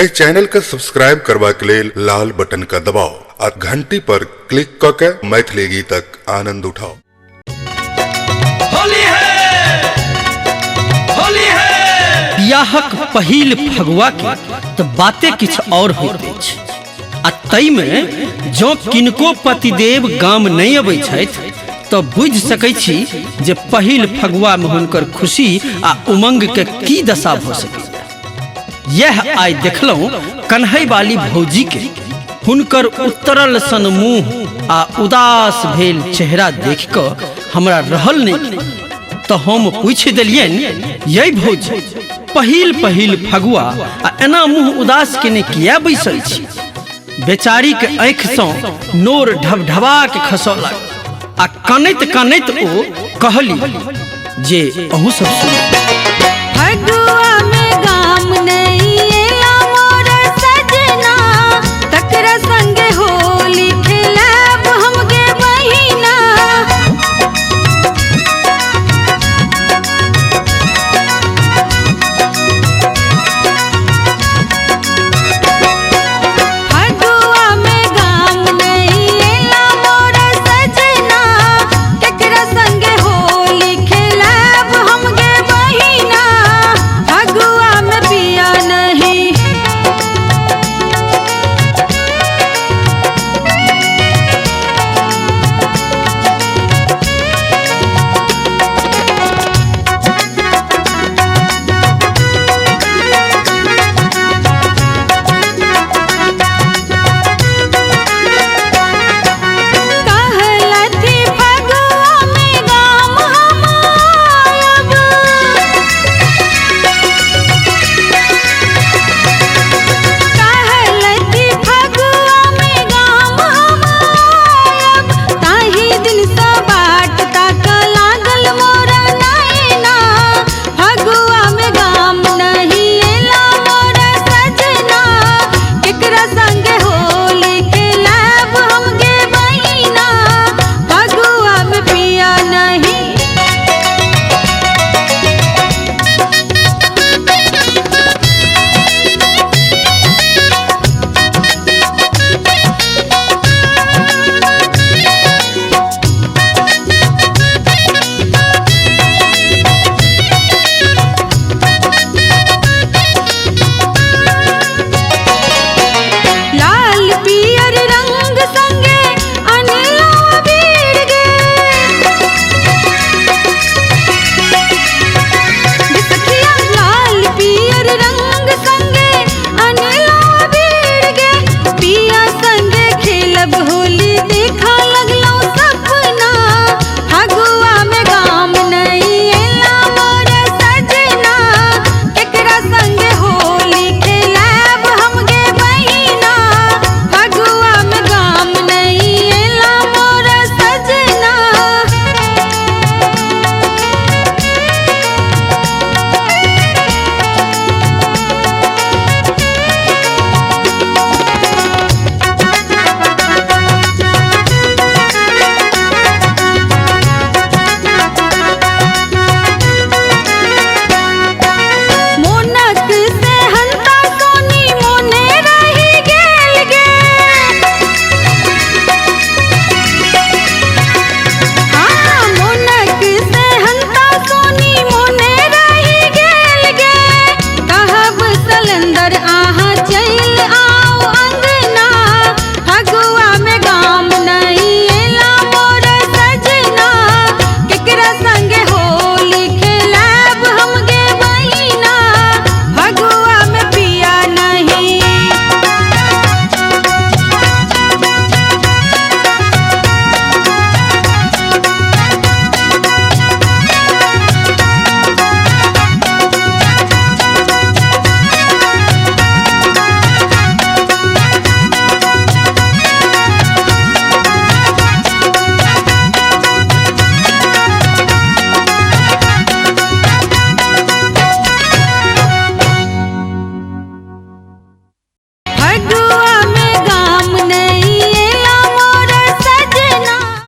ए channel का subscribe करवा के लेल लाल बटन का दबाओ और घंटी पर क्लिक करके मैथिली गीतक आनंद उठाओ। होली है, होली है। बियाहक पहिल फगुआ के तो बातें किछ और होइत अछि आ तई में जो किनको पतिदेव गाम नहीं अबै छथि तो बुझ सकै छी जे पहिल फगुआ में हुनकर खुशी आ उमंग के की दशा भ सकै। यह आइ देखलहुं कन्हई वाली भौजी के हुनकर उत्तरल सन मुंह आ उदास भेल चेहरा देख कऽ हमरा रहल नहीं तो हम पूछ देलियन, यही भौजी पहिल पहिल फगुआ आ एना मुंह उदास केने किया बैसल छी। बेचारी के आँख सँ नोर ढबढबा के खसौलक आ कनैत कनैत ओ कहली जे अहूँ सब सुनू।